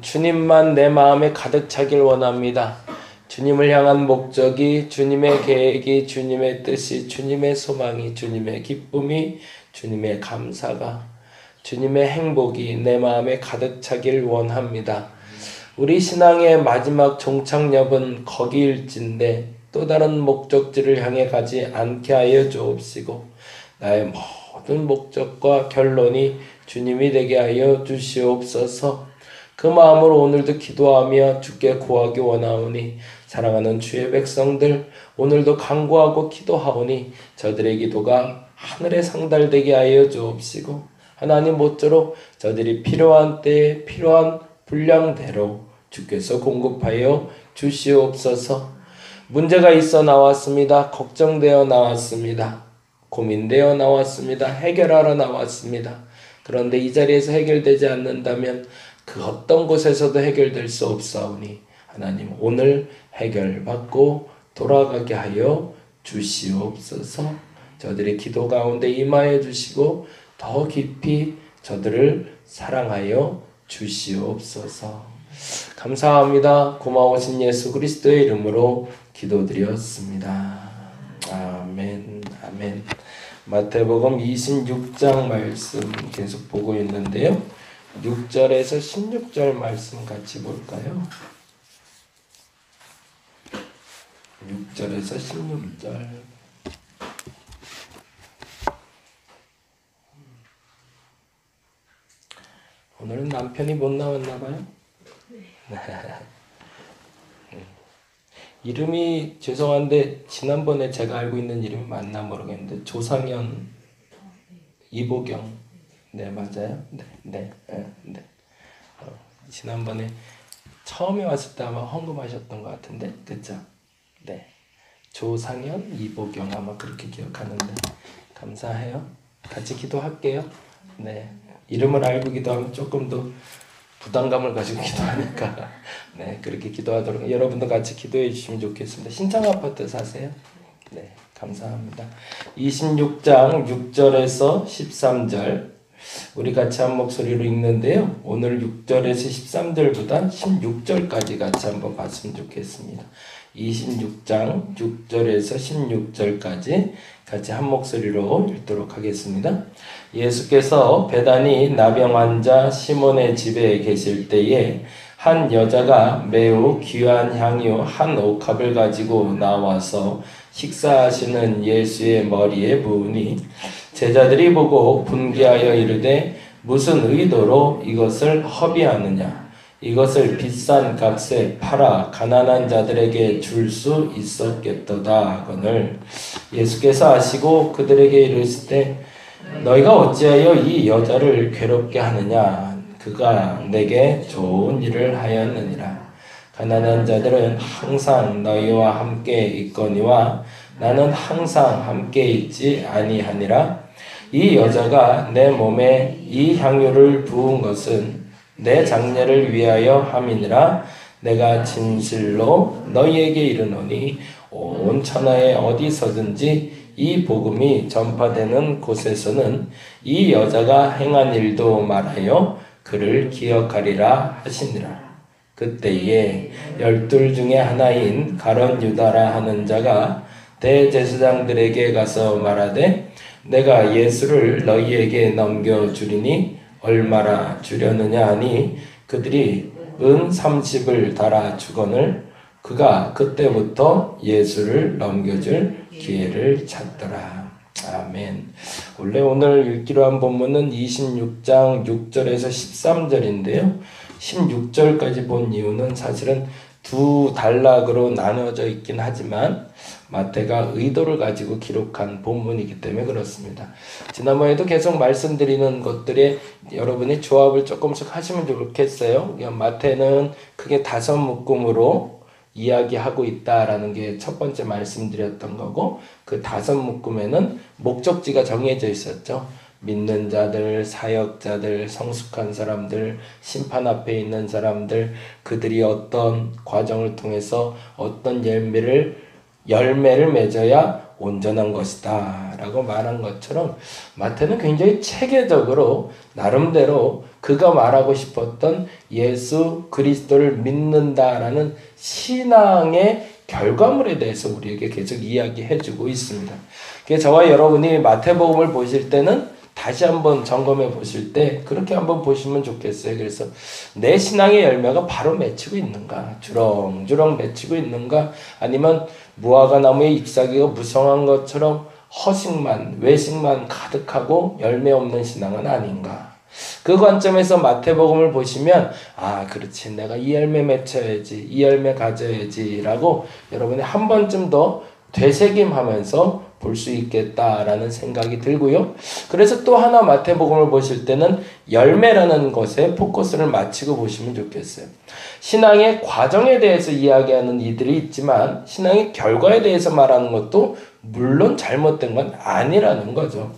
주님만 내 마음에 가득 차길 원합니다. 주님을 향한 목적이, 주님의 계획이, 주님의 뜻이, 주님의 소망이, 주님의 기쁨이, 주님의 감사가, 주님의 행복이 내 마음에 가득 차길 원합니다. 우리 신앙의 마지막 종착역은 거기일진데 또 다른 목적지를 향해 가지 않게 하여 주옵시고 나의 모든 목적과 결론이 주님이 되게 하여 주시옵소서. 그 마음으로 오늘도 기도하며 주께 구하기 원하오니 사랑하는 주의 백성들 오늘도 간구하고 기도하오니 저들의 기도가 하늘에 상달되게 하여 주옵시고 하나님 모쪼록 저들이 필요한 때에 필요한 분량대로 주께서 공급하여 주시옵소서. 문제가 있어 나왔습니다. 걱정되어 나왔습니다. 고민되어 나왔습니다. 해결하러 나왔습니다. 그런데 이 자리에서 해결되지 않는다면 그 어떤 곳에서도 해결될 수 없사오니 하나님 오늘 해결받고 돌아가게 하여 주시옵소서. 저들의 기도 가운데 임하여 주시고 더 깊이 저들을 사랑하여 주시옵소서. 감사합니다. 고마우신 예수 그리스도의 이름으로 기도드렸습니다. 아멘. 아멘. 마태복음 26장 말씀 계속 보고 있는데요. 6절에서 16절 말씀 같이 볼까요? 6절에서 16절. 오늘은 남편이 못 나왔나 봐요. 이름이 죄송한데 지난번에 제가 알고 있는 이름이 맞나 모르겠는데 조상현, 이보경, 네 맞아요. 네. 지난번에 처음에 왔을 때 아마 헌금하셨던 것 같은데 그죠? 네, 조상현, 이보경 아마 그렇게 기억하는데 감사해요. 같이 기도할게요. 네, 이름을 알고 기도하면 조금 더 부담감을 가지고 기도하니까 네 그렇게 기도하도록 여러분도 같이 기도해 주시면 좋겠습니다. 신창 아파트 사세요? 네 감사합니다. 26장 6절에서 13절 우리 같이 한 목소리로 읽는데요. 오늘 6절에서 13절보다 16절까지 같이 한번 봤으면 좋겠습니다. 26장 6절에서 16절까지 같이 한 목소리로 읽도록 하겠습니다. 예수께서 베다니 나병 환자 시몬의 집에 계실 때에 한 여자가 매우 귀한 향유 한 옥합을 가지고 나와서 식사하시는 예수의 머리에 부으니 제자들이 보고 분개하여 이르되 무슨 의도로 이것을 허비하느냐 이것을 비싼 값에 팔아 가난한 자들에게 줄 수 있었겠도다 하거늘 예수께서 아시고 그들에게 이르시되 너희가 어찌하여 이 여자를 괴롭게 하느냐 그가 내게 좋은 일을 하였느니라. 가난한 자들은 항상 너희와 함께 있거니와 나는 항상 함께 있지 아니하니라. 이 여자가 내 몸에 이 향유를 부은 것은 내 장례를 위하여 함이니라. 내가 진실로 너희에게 이르노니 온 천하에 어디서든지 이 복음이 전파되는 곳에서는 이 여자가 행한 일도 말하여 그를 기억하리라 하시니라. 그때에 12 중에 하나인 가룟 유다라 하는 자가 대제사장들에게 가서 말하되 내가 예수를 너희에게 넘겨주리니 얼마나 주려느냐 하니 그들이 은 30을 달아 주거늘 그가 그때부터 예수를 넘겨줄 기회를 찾더라. 아멘. 원래 오늘 읽기로 한 본문은 26장 6절에서 13절인데요. 16절까지 본 이유는 사실은 두 단락으로 나누어져 있긴 하지만 마태가 의도를 가지고 기록한 본문이기 때문에 그렇습니다. 지난번에도 계속 말씀드리는 것들에 여러분이 조합을 조금씩 하시면 좋겠어요. 마태는 크게 5 묶음으로 이야기하고 있다라는 게 첫 번째 말씀드렸던 거고 그 5 묶음에는 목적지가 정해져 있었죠. 믿는 자들, 사역자들, 성숙한 사람들, 심판 앞에 있는 사람들, 그들이 어떤 과정을 통해서 어떤 열매를 맺어야 온전한 것이다 라고 말한 것처럼 마태는 굉장히 체계적으로 나름대로 그가 말하고 싶었던 예수 그리스도를 믿는다라는 신앙의 결과물에 대해서 우리에게 계속 이야기해주고 있습니다. 저와 여러분이 마태복음을 보실 때는 다시 한번 점검해 보실 때 그렇게 한번 보시면 좋겠어요. 그래서 내 신앙의 열매가 바로 맺히고 있는가? 주렁주렁 맺히고 있는가? 아니면 무화과 나무의 잎사귀가 무성한 것처럼 허식만, 외식만 가득하고 열매 없는 신앙은 아닌가? 그 관점에서 마태복음을 보시면 그렇지, 내가 이 열매 맺혀야지, 이 열매 가져야지 라고 여러분이 한 번쯤 더 되새김하면서 볼 수 있겠다라는 생각이 들고요. 그래서 또 하나 마태복음을 보실 때는 열매라는 것에 포커스를 맞추고 보시면 좋겠어요. 신앙의 과정에 대해서 이야기하는 이들이 있지만 신앙의 결과에 대해서 말하는 것도 물론 잘못된 건 아니라는 거죠.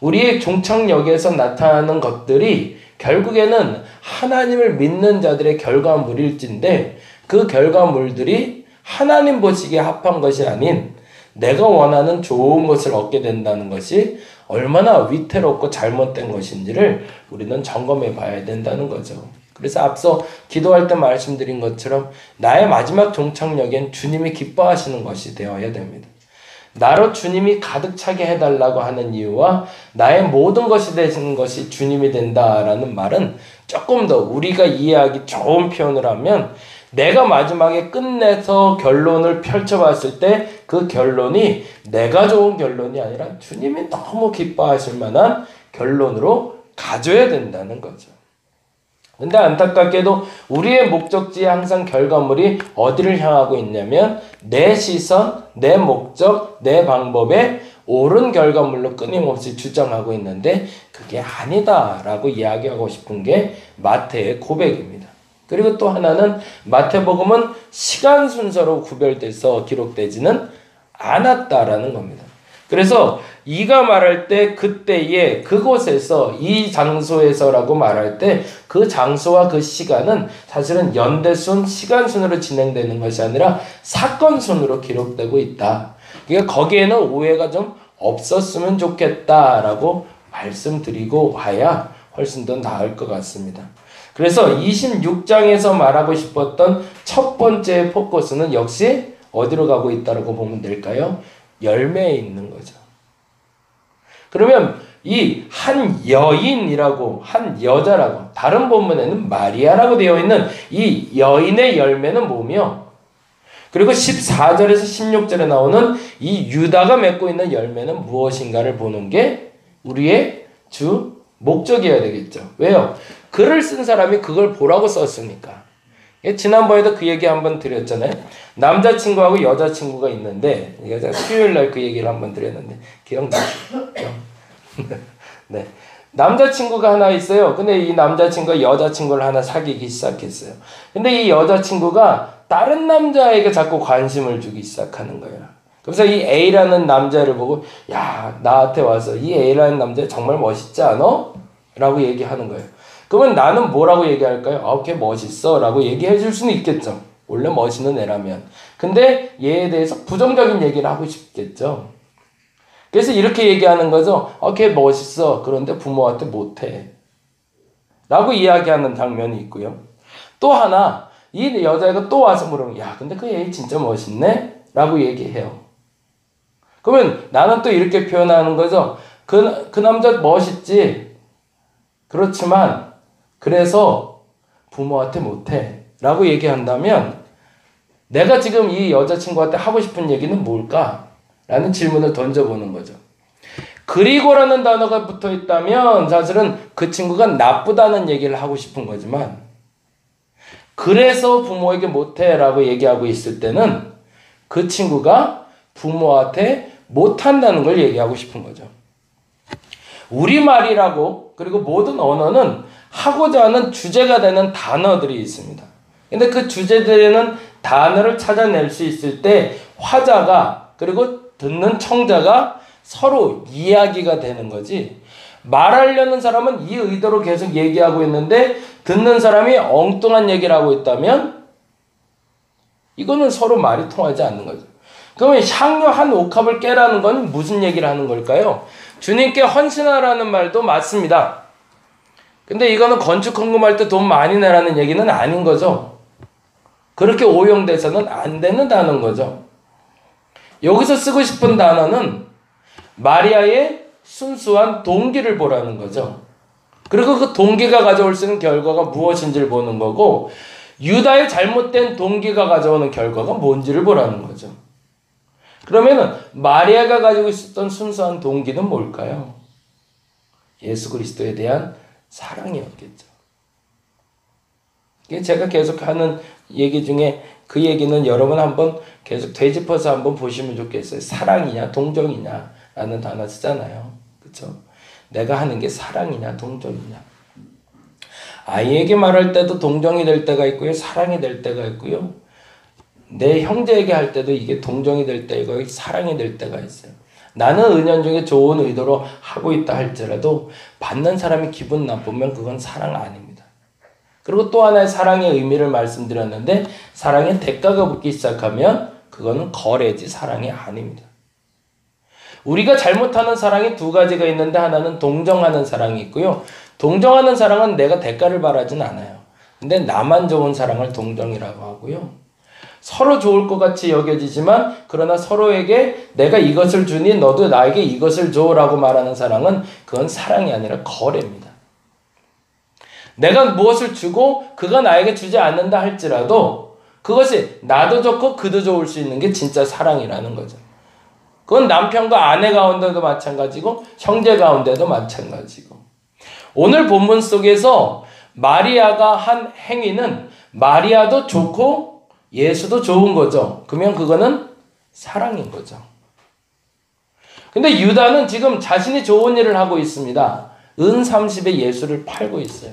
우리의 종착역에서 나타나는 것들이 결국에는 하나님을 믿는 자들의 결과물일진데 그 결과물들이 하나님 보시기에 합한 것이 아닌 내가 원하는 좋은 것을 얻게 된다는 것이 얼마나 위태롭고 잘못된 것인지를 우리는 점검해 봐야 된다는 거죠. 그래서 앞서 기도할 때 말씀드린 것처럼 나의 마지막 종착역엔 주님이 기뻐하시는 것이 되어야 됩니다. 나로 주님이 가득 차게 해달라고 하는 이유와 나의 모든 것이 되는 것이 주님이 된다라는 말은 조금 더 우리가 이해하기 좋은 표현을 하면 내가 마지막에 끝내서 결론을 펼쳐봤을 때 그 결론이 내가 좋은 결론이 아니라 주님이 너무 기뻐하실 만한 결론으로 가져야 된다는 거죠. 근데 안타깝게도 우리의 목적지에 항상 결과물이 어디를 향하고 있냐면 내 시선, 내 목적, 내 방법에 옳은 결과물로 끊임없이 주장하고 있는데 그게 아니다라고 이야기하고 싶은 게 마태의 고백입니다. 그리고 또 하나는 마태복음은 시간 순서로 구별돼서 기록되지는 않았다라는 겁니다. 그래서 이가 말할 때 그때에 그곳에서 이 장소에서라고 말할 때 그 장소와 그 시간은 사실은 연대순 시간순으로 진행되는 것이 아니라 사건순으로 기록되고 있다. 그러니까 거기에는 오해가 좀 없었으면 좋겠다라고 말씀드리고 와야 훨씬 더 나을 것 같습니다. 그래서 26장에서 말하고 싶었던 첫 번째 포커스는 역시 어디로 가고 있다고 보면 될까요? 열매에 있는 거죠. 그러면 이 한 여인이라고 한 여자라고 다른 본문에는 마리아라고 되어 있는 이 여인의 열매는 뭐며 그리고 14절에서 16절에 나오는 이 유다가 맺고 있는 열매는 무엇인가를 보는 게 우리의 주 목적이어야 되겠죠. 왜요? 글을 쓴 사람이 그걸 보라고 썼으니까. 지난번에도 그 얘기 한번 드렸잖아요. 남자친구하고 여자친구가 있는데 제가 수요일날 그 얘기를 한번 드렸는데 기억나시죠? 네. 남자친구가 하나 있어요. 근데 이 남자친구가 여자친구를 하나 사귀기 시작했어요. 근데 이 여자친구가 다른 남자에게 자꾸 관심을 주기 시작하는 거예요. 그래서 이 A라는 남자를 보고 야, 나한테 와서 이 A라는 남자 정말 멋있지 않아? 라고 얘기하는 거예요. 그러면 나는 뭐라고 얘기할까요? 걔 멋있어 라고 얘기해 줄 수는 있겠죠. 원래 멋있는 애라면. 근데 얘에 대해서 부정적인 얘기를 하고 싶겠죠. 그래서 이렇게 얘기하는 거죠. 걔 멋있어. 그런데 부모한테 못해. 라고 이야기하는 장면이 있고요. 또 하나, 이 여자애가 또 와서 물으면, 야, 근데 그 애 진짜 멋있네? 라고 얘기해요. 그러면 나는 또 이렇게 표현하는 거죠. 그 남자 멋있지. 그렇지만, 그래서 부모한테 못해. 라고 얘기한다면, 내가 지금 이 여자친구한테 하고 싶은 얘기는 뭘까? 라는 질문을 던져보는 거죠. 그리고라는 단어가 붙어 있다면 사실은 그 친구가 나쁘다는 얘기를 하고 싶은 거지만 그래서 부모에게 못해 라고 얘기하고 있을 때는 그 친구가 부모한테 못한다는 걸 얘기하고 싶은 거죠. 우리말이라고 그리고 모든 언어는 하고자 하는 주제가 되는 단어들이 있습니다. 근데 그 주제되는 단어를 찾아낼 수 있을 때 화자가 그리고 듣는 청자가 서로 이야기가 되는 거지 말하려는 사람은 이 의도로 계속 얘기하고 있는데 듣는 사람이 엉뚱한 얘기를 하고 있다면 이거는 서로 말이 통하지 않는 거죠. 그러면 향료 한 옥합을 깨라는 건 무슨 얘기를 하는 걸까요? 주님께 헌신하라는 말도 맞습니다. 근데 이거는 건축 헌금할 때 돈 많이 내라는 얘기는 아닌 거죠. 그렇게 오용돼서는 안 된다는 거죠. 여기서 쓰고 싶은 단어는 마리아의 순수한 동기를 보라는 거죠. 그리고 그 동기가 가져올 수 있는 결과가 무엇인지를 보는 거고, 유다의 잘못된 동기가 가져오는 결과가 뭔지를 보라는 거죠. 그러면은 마리아가 가지고 있었던 순수한 동기는 뭘까요? 예수 그리스도에 대한 사랑이었겠죠. 이게 제가 계속 하는 얘기 중에 그 얘기는 여러분 한번 계속 되짚어서 한번 보시면 좋겠어요. 사랑이냐 동정이냐 라는 단어 쓰잖아요. 그렇죠? 내가 하는 게 사랑이냐 동정이냐. 아이에게 말할 때도 동정이 될 때가 있고요. 사랑이 될 때가 있고요. 내 형제에게 할 때도 이게 동정이 될 때가 있고 사랑이 될 때가 있어요. 나는 은연중에 좋은 의도로 하고 있다 할지라도 받는 사람이 기분 나쁘면 그건 사랑 아닙니다. 그리고 또 하나의 사랑의 의미를 말씀드렸는데, 사랑에 대가가 붙기 시작하면 그거는 거래지 사랑이 아닙니다. 우리가 잘못하는 사랑이 두 가지가 있는데, 하나는 동정하는 사랑이 있고요. 동정하는 사랑은 내가 대가를 바라진 않아요. 근데 나만 좋은 사랑을 동정이라고 하고요. 서로 좋을 것 같이 여겨지지만 그러나 서로에게 내가 이것을 주니 너도 나에게 이것을 줘라고 말하는 사랑은 그건 사랑이 아니라 거래입니다. 내가 무엇을 주고 그가 나에게 주지 않는다 할지라도 그것이 나도 좋고 그도 좋을 수 있는 게 진짜 사랑이라는 거죠. 그건 남편과 아내 가운데도 마찬가지고 형제 가운데도 마찬가지고, 오늘 본문 속에서 마리아가 한 행위는 마리아도 좋고 예수도 좋은 거죠. 그러면 그거는 사랑인 거죠. 근데 유다는 지금 자신이 좋은 일을 하고 있습니다. 은 30에 예수를 팔고 있어요.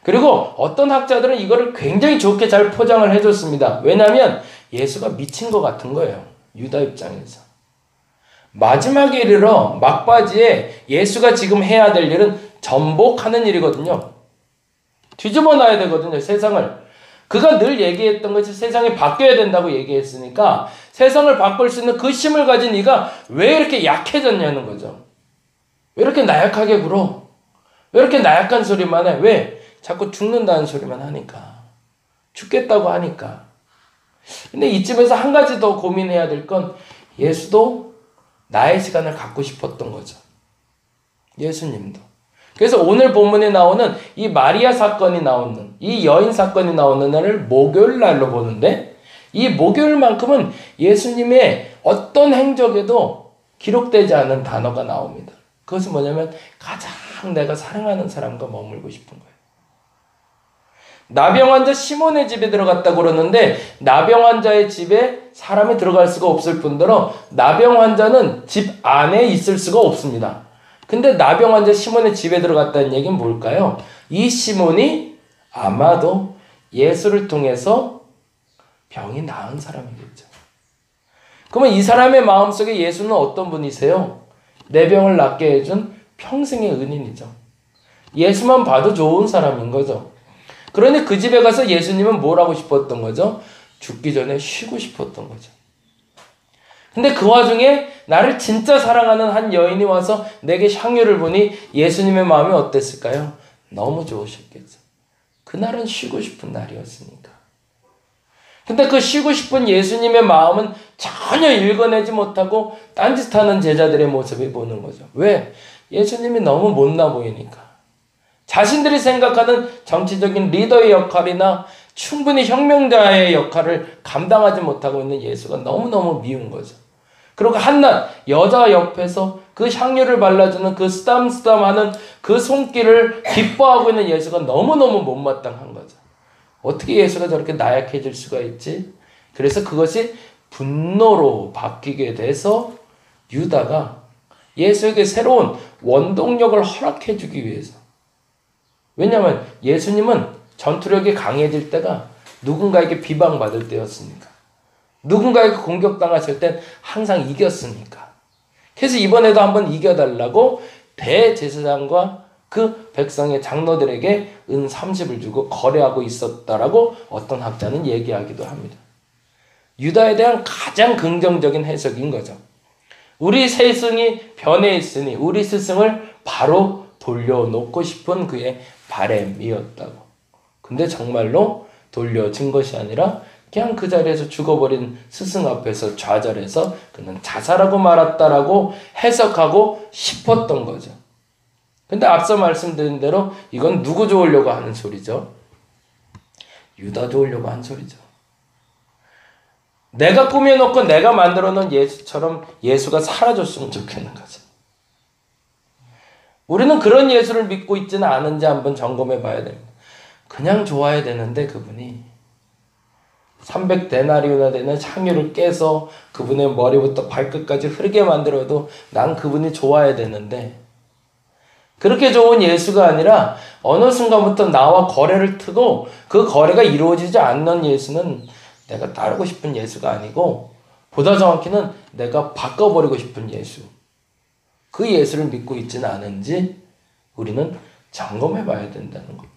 그리고 어떤 학자들은 이거를 굉장히 좋게 잘 포장을 해줬습니다. 왜냐하면 예수가 미친 것 같은 거예요. 유다 입장에서. 마지막에 이르러 막바지에 예수가 지금 해야 될 일은 전복하는 일이거든요. 뒤집어 놔야 되거든요, 세상을. 그가 늘 얘기했던 것이 세상이 바뀌어야 된다고 얘기했으니까 세상을 바꿀 수 있는 그 힘을 가진 네가 왜 이렇게 약해졌냐는 거죠. 왜 이렇게 나약하게 굴어? 왜 이렇게 나약한 소리만 해? 왜? 자꾸 죽는다는 소리만 하니까. 죽겠다고 하니까. 근데 이쯤에서 한 가지 더 고민해야 될 건, 예수도 나의 시간을 갖고 싶었던 거죠. 예수님도. 그래서 오늘 본문에 나오는 이 마리아 사건이 나오는, 이 여인 사건이 나오는 날을 목요일 날로 보는데, 이 목요일만큼은 예수님의 어떤 행적에도 기록되지 않은 단어가 나옵니다. 그것은 뭐냐면 가장 내가 사랑하는 사람과 머물고 싶은 거예요. 나병 환자 시몬의 집에 들어갔다고 그러는데, 나병 환자의 집에 사람이 들어갈 수가 없을 뿐더러 나병 환자는 집 안에 있을 수가 없습니다. 근데 나병 환자 시몬의 집에 들어갔다는 얘기는 뭘까요? 이 시몬이 아마도 예수를 통해서 병이 나은 사람이겠죠. 그러면 이 사람의 마음속에 예수는 어떤 분이세요? 내 병을 낫게 해준 평생의 은인이죠. 예수만 봐도 좋은 사람인 거죠. 그러니 그 집에 가서 예수님은 뭘 하고 싶었던 거죠? 죽기 전에 쉬고 싶었던 거죠. 근데 그 와중에 나를 진짜 사랑하는 한 여인이 와서 내게 향유를 보니 예수님의 마음이 어땠을까요? 너무 좋으셨겠죠. 그날은 쉬고 싶은 날이었으니까. 근데 그 쉬고 싶은 예수님의 마음은 전혀 읽어내지 못하고 딴짓하는 제자들의 모습을 보는 거죠. 왜? 예수님이 너무 못나 보이니까. 자신들이 생각하는 정치적인 리더의 역할이나 충분히 혁명자의 역할을 감당하지 못하고 있는 예수가 너무너무 미운 거죠. 그리고 한낱 여자 옆에서 그 향유를 발라주는 그 쓰담쓰담하는 그 손길을 기뻐하고 있는 예수가 너무너무 못마땅한 거죠. 어떻게 예수가 저렇게 나약해질 수가 있지? 그래서 그것이 분노로 바뀌게 돼서 유다가 예수에게 새로운 원동력을 허락해 주기 위해서, 왜냐하면 예수님은 전투력이 강해질 때가 누군가에게 비방받을 때였으니까, 누군가에게 공격당하실 땐 항상 이겼으니까. 그래서 이번에도 한번 이겨달라고 대제사장과 그 백성의 장로들에게 은 30을 주고 거래하고 있었다라고 어떤 학자는 얘기하기도 합니다. 유다에 대한 가장 긍정적인 해석인 거죠. 우리 스승이 변해 있으니 우리 스승을 바로 돌려놓고 싶은 그의 바램이었다고. 근데 정말로 돌려진 것이 아니라 그냥 그 자리에서 죽어버린 스승 앞에서 좌절해서 그는 자살하고 말았다라고 해석하고 싶었던 거죠. 근데 앞서 말씀드린 대로 이건 누구 좋으려고 하는 소리죠? 유다 좋으려고 한 소리죠. 내가 꾸며놓고 내가 만들어놓은 예수처럼 예수가 사라졌으면 좋겠는 거죠. 우리는 그런 예수를 믿고 있지는 않은지 한번 점검해 봐야 됩니다. 그냥 좋아야 되는데 그분이 300데나리온이나 되는 향유를 깨서 그분의 머리부터 발끝까지 흐르게 만들어도 난 그분이 좋아야 되는데 그렇게 좋은 예수가 아니라 어느 순간부터 나와 거래를 트고 그 거래가 이루어지지 않는 예수는 내가 따르고 싶은 예수가 아니고 보다 정확히는 내가 바꿔버리고 싶은 예수. 그 예수를 믿고 있지는 않은지 우리는 점검해 봐야 된다는 겁니다.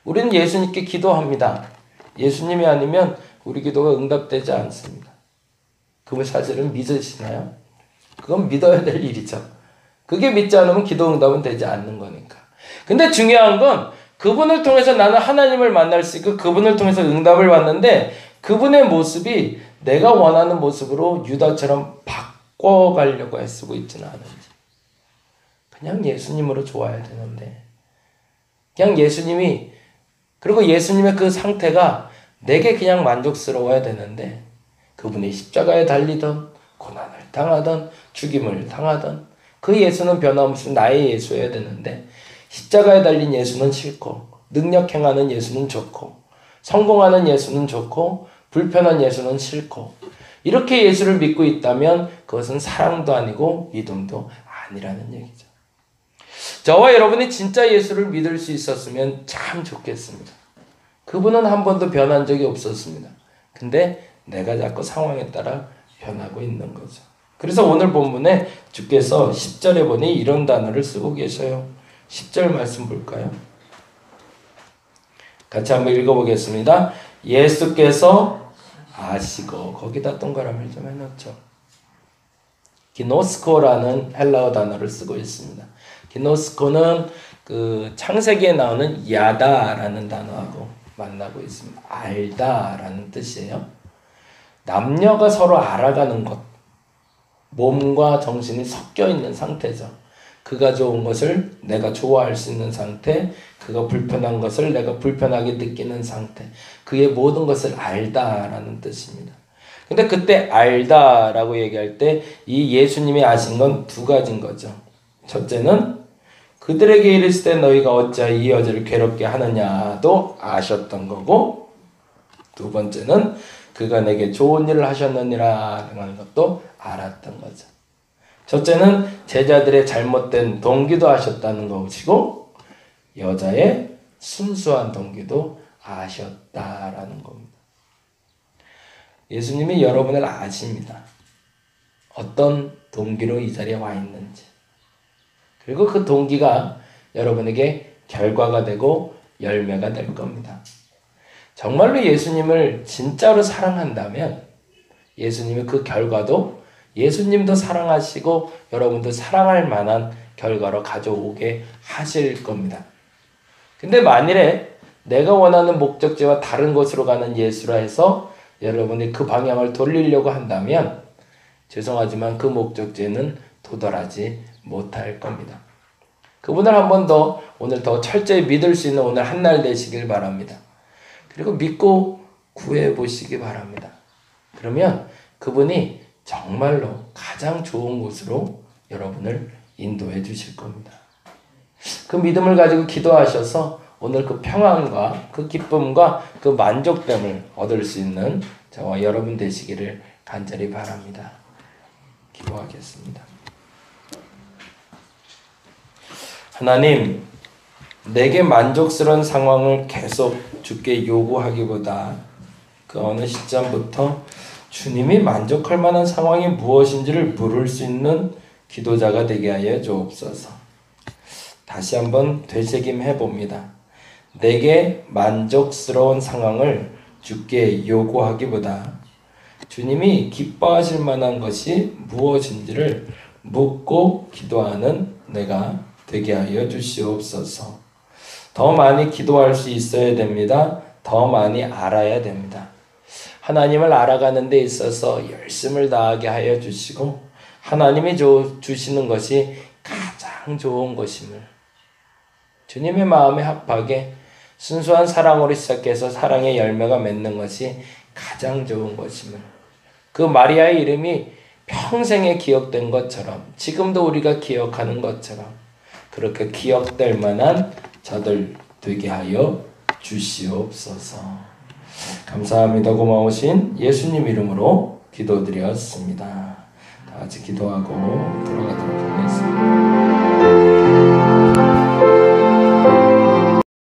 우리는 예수님께 기도합니다. 예수님이 아니면 우리 기도가 응답되지 않습니다. 그분 사실은 믿으시나요? 그건 믿어야 될 일이죠. 그게 믿지 않으면 기도 응답은 되지 않는 거니까. 근데 중요한 건 그분을 통해서 나는 하나님을 만날 수 있고 그분을 통해서 응답을 받는데 그분의 모습이 내가 원하는 모습으로 유다처럼 바꿔가려고 애쓰고 있지는 않은지. 그냥 예수님으로 좋아야 되는데 그냥 예수님이 그리고 예수님의 그 상태가 내게 그냥 만족스러워야 되는데 그분이 십자가에 달리던 고난을 당하던 죽임을 당하던 그 예수는 변함없이 나의 예수여야 되는데 십자가에 달린 예수는 싫고 능력 행하는 예수는 좋고 성공하는 예수는 좋고 불편한 예수는 싫고 이렇게 예수를 믿고 있다면 그것은 사랑도 아니고 믿음도 아니라는 얘기죠. 저와 여러분이 진짜 예수를 믿을 수 있었으면 참 좋겠습니다. 그분은 한 번도 변한 적이 없었습니다. 근데 내가 자꾸 상황에 따라 변하고 있는 거죠. 그래서 오늘 본문에 주께서 10절에 보니 이런 단어를 쓰고 계셔요. 10절 말씀 볼까요? 같이 한번 읽어보겠습니다. 예수께서 아시고 거기다 동그라미를 좀 해놓죠. 기노스코라는 헬라어 단어를 쓰고 있습니다. 기노스코는 그 창세기에 나오는 야다라는 단어하고 만나고 있습니다. 알다라는 뜻이에요. 남녀가 서로 알아가는 것, 몸과 정신이 섞여 있는 상태죠. 그가 좋은 것을 내가 좋아할 수 있는 상태, 그가 불편한 것을 내가 불편하게 느끼는 상태, 그의 모든 것을 알다라는 뜻입니다. 근데 그때 알다라고 얘기할 때 이 예수님이 아신 건 두 가지인 거죠. 첫째는 그들에게 이르시되 너희가 어찌하여 이 여자를 괴롭게 하느냐도 아셨던 거고, 두 번째는 그가 내게 좋은 일을 하셨느니라 하는 것도 알았던 거죠. 첫째는 제자들의 잘못된 동기도 아셨다는 것이고 여자의 순수한 동기도 아셨다라는 겁니다. 예수님이 여러분을 아십니다. 어떤 동기로 이 자리에 와 있는지. 그리고 그 동기가 여러분에게 결과가 되고 열매가 될 겁니다. 정말로 예수님을 진짜로 사랑한다면 예수님의 그 결과도 예수님도 사랑하시고 여러분도 사랑할 만한 결과로 가져오게 하실 겁니다. 근데 만일에 내가 원하는 목적지와 다른 곳으로 가는 예수라 해서 여러분이 그 방향을 돌리려고 한다면 죄송하지만 그 목적지에는 도달하지 못할 겁니다. 그분을 한 번 더 오늘 더 철저히 믿을 수 있는 오늘 한 날 되시길 바랍니다. 그리고 믿고 구해 보시기 바랍니다. 그러면 그분이 정말로 가장 좋은 곳으로 여러분을 인도해 주실 겁니다. 그 믿음을 가지고 기도하셔서 오늘 그 평안과 그 기쁨과 그 만족됨을 얻을 수 있는 저와 여러분 되시기를 간절히 바랍니다. 기도하겠습니다. 하나님, 내게 만족스러운 상황을 계속 주께 요구하기보다 그 어느 시점부터 주님이 만족할 만한 상황이 무엇인지를 물을 수 있는 기도자가 되게 하여 주옵소서. 다시 한번 되새김해 봅니다. 내게 만족스러운 상황을 주께 요구하기보다 주님이 기뻐하실 만한 것이 무엇인지를 묻고 기도하는 내가 되게 하여 주시옵소서. 더 많이 기도할 수 있어야 됩니다. 더 많이 알아야 됩니다. 하나님을 알아가는 데 있어서 열심을 다하게 하여 주시고 하나님이 주시는 것이 가장 좋은 것임을, 주님의 마음에 합하게 순수한 사랑으로 시작해서 사랑의 열매가 맺는 것이 가장 좋은 것임을, 그 마리아의 이름이 평생에 기억된 것처럼 지금도 우리가 기억하는 것처럼 그렇게 기억될 만한 저들 되게 하여 주시옵소서. 감사합니다. 고마우신 예수님 이름으로 기도드렸습니다. 다 같이 기도하고 돌아가도록 하겠습니다.